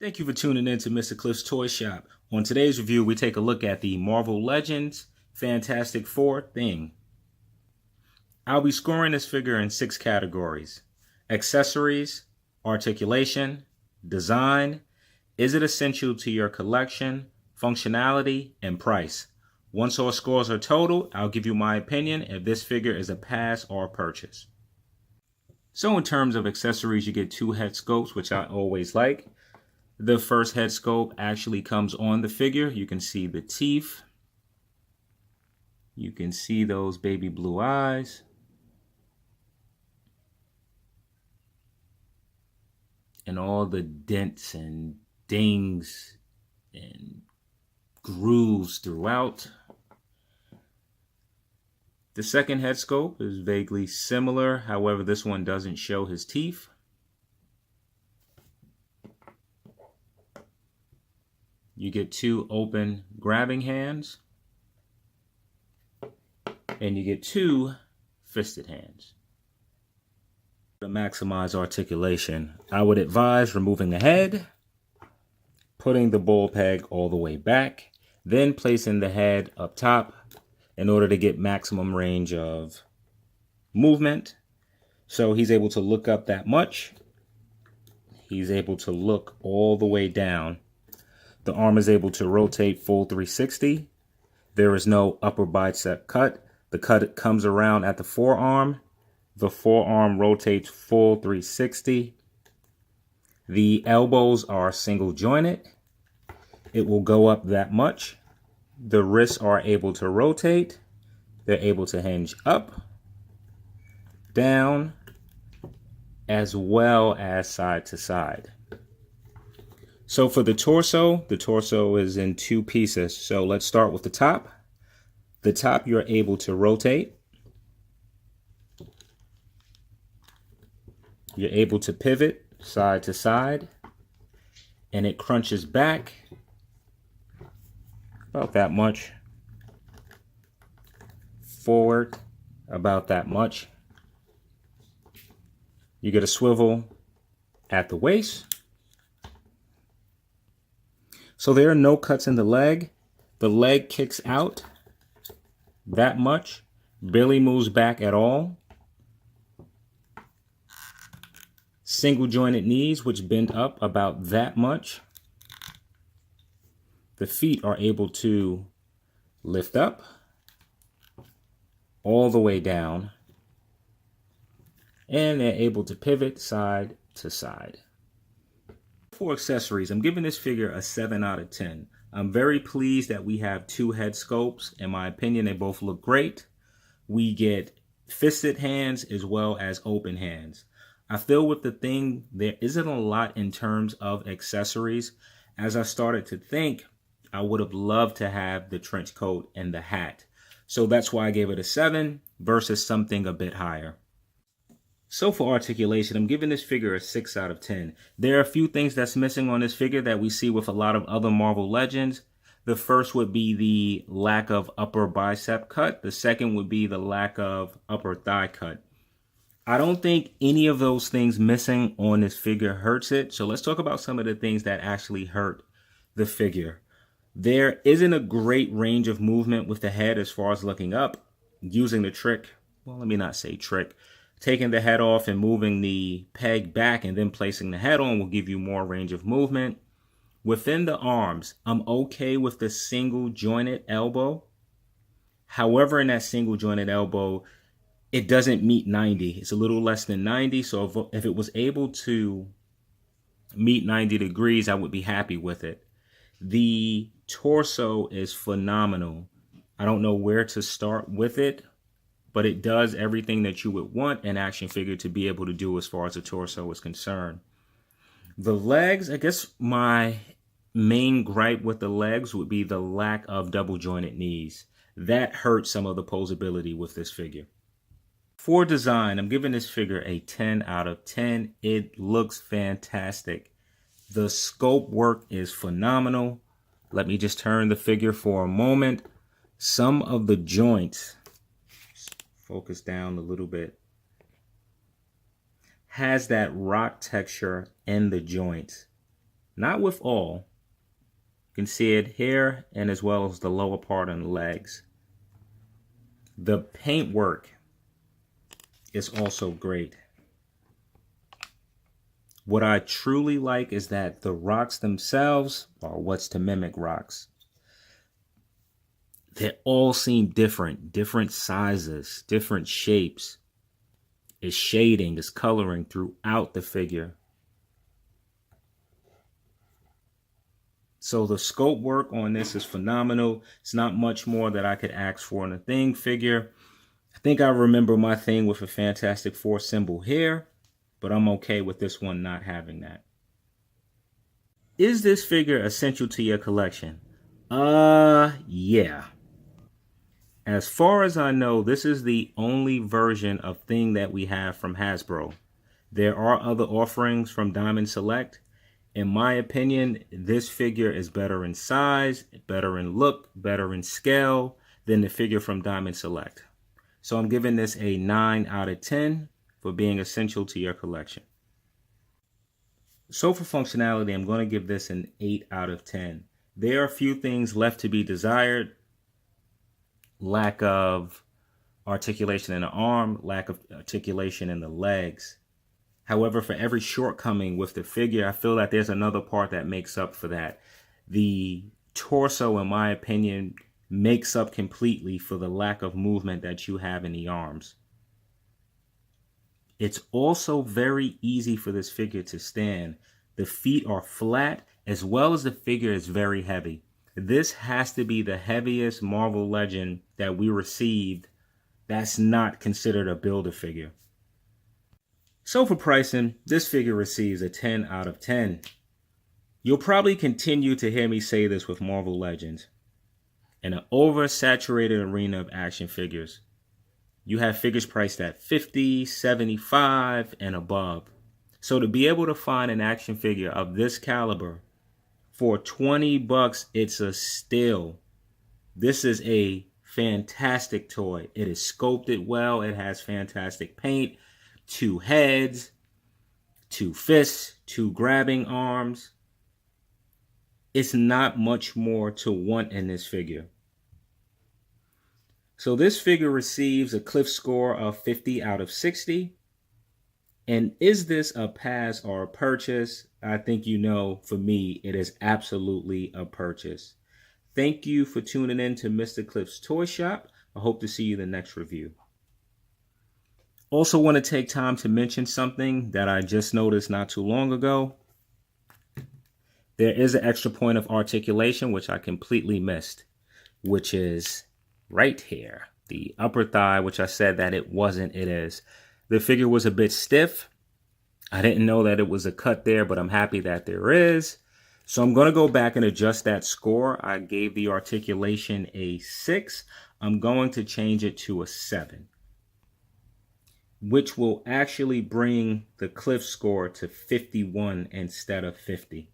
Thank you for tuning in to Mr. Cliff's Toy Shop. On today's review, we take a look at the Marvel Legends Fantastic Four thing. I'll be scoring this figure in 6 categories: accessories, articulation, design, is it essential to your collection, functionality, and price. Once all scores are totaled, I'll give you my opinion if this figure is a pass or a purchase. So in terms of accessories, you get 2 head sculpts, which I always like. The first head sculpt actually comes on the figure. You can see the teeth. You can see those baby blue eyes. And all the dents and dings and grooves throughout. The second head sculpt is vaguely similar. However, this one doesn't show his teeth. You get 2 open grabbing hands, and you get 2 fisted hands. To maximize articulation, I would advise removing the head, putting the ball peg all the way back, then placing the head up top in order to get maximum range of movement. So he's able to look up that much. He's able to look all the way down. The arm is able to rotate full 360. There is no upper bicep cut. The cut comes around at the forearm. The forearm rotates full 360. The elbows are single jointed. It will go up that much. The wrists are able to rotate. They're able to hinge up, down, as well as side to side. So for the torso is in 2 pieces. So let's start with the top. The top you're able to rotate. You're able to pivot side to side. And it crunches back about that much. Forward about that much. You get a swivel at the waist. So there are no cuts in the leg. The leg kicks out that much, barely moves back at all. Single jointed knees, which bend up about that much. The feet are able to lift up all the way down, and they're able to pivot side to side. For accessories, I'm giving this figure a 7 out of 10. I'm very pleased that we have 2 head sculpts. In my opinion, they both look great. We get fisted hands as well as open hands. I feel with the thing, there isn't a lot in terms of accessories. As I started to think, I would have loved to have the trench coat and the hat. So that's why I gave it a 7 versus something a bit higher. So for articulation, I'm giving this figure a 6 out of 10. There are a few things that's missing on this figure that we see with a lot of other Marvel Legends. The first would be the lack of upper bicep cut. The second would be the lack of upper thigh cut. I don't think any of those things missing on this figure hurts it. So let's talk about some of the things that actually hurt the figure. There isn't a great range of movement with the head as far as looking up. Using the trick, well, let me not say trick. Taking the head off and moving the peg back and then placing the head on will give you more range of movement. Within the arms, I'm okay with the single jointed elbow. However, in that single jointed elbow, it doesn't meet 90. It's a little less than 90. So if it was able to meet 90 degrees, I would be happy with it. The torso is phenomenal. I don't know where to start with it, but it does everything that you would want an action figure to be able to do as far as the torso is concerned. The legs, I guess my main gripe with the legs would be the lack of double jointed knees. That hurts some of the posability with this figure. For design, I'm giving this figure a 10 out of 10. It looks fantastic. The sculpt work is phenomenal. Let me just turn the figure for a moment. Some of the joints, focus down a little bit, has that rock texture in the joints. Not with all. You can see it here and as well as the lower part on the legs. The paintwork is also great. What I truly like is that the rocks themselves are what's to mimic rocks. They all seem different sizes, different shapes. It's shading, it's coloring throughout the figure. So the scope work on this is phenomenal. It's not much more that I could ask for in a Thing figure. I think I remember my Thing with a Fantastic Four symbol here, but I'm okay with this one not having that. Is this figure essential to your collection? Yeah. As far as I know, this is the only version of Thing that we have from Hasbro. There are other offerings from Diamond Select. In my opinion, this figure is better in size, better in look, better in scale than the figure from Diamond Select. So I'm giving this a 9 out of 10 for being essential to your collection. So for functionality, I'm going to give this an 8 out of 10. There are a few things left to be desired. Lack of articulation in the arm, lack of articulation in the legs. However, for every shortcoming with the figure, I feel that there's another part that makes up for that. The torso, in my opinion, makes up completely for the lack of movement that you have in the arms. It's also very easy for this figure to stand. The feet are flat, as well as the figure is very heavy. This has to be the heaviest Marvel Legend that we received that's not considered a Build-A-Figure. So for pricing, this figure receives a 10 out of 10. You'll probably continue to hear me say this with Marvel Legends. In an oversaturated arena of action figures, you have figures priced at $50, $75, and above. So to be able to find an action figure of this caliber for $20, it's a steal. This is a fantastic toy. It is sculpted well. It has fantastic paint. 2 heads, 2 fists, 2 grabbing arms. It's not much more to want in this figure. So this figure receives a Cliff score of 50 out of 60. And is this a pass or a purchase? I think you know, for me, it is absolutely a purchase. Thank you for tuning in to Mr. Cliff's Toy Shop. I hope to see you in the next review. Also want to take time to mention something that I just noticed not too long ago. There is an extra point of articulation, which I completely missed, which is right here. The upper thigh, which I said that it wasn't, it is. The figure was a bit stiff. I didn't know that it was a cut there, but I'm happy that there is. So I'm going to go back and adjust that score. I gave the articulation a 6. I'm going to change it to a 7. Which will actually bring the Cliff score to 51 instead of 50.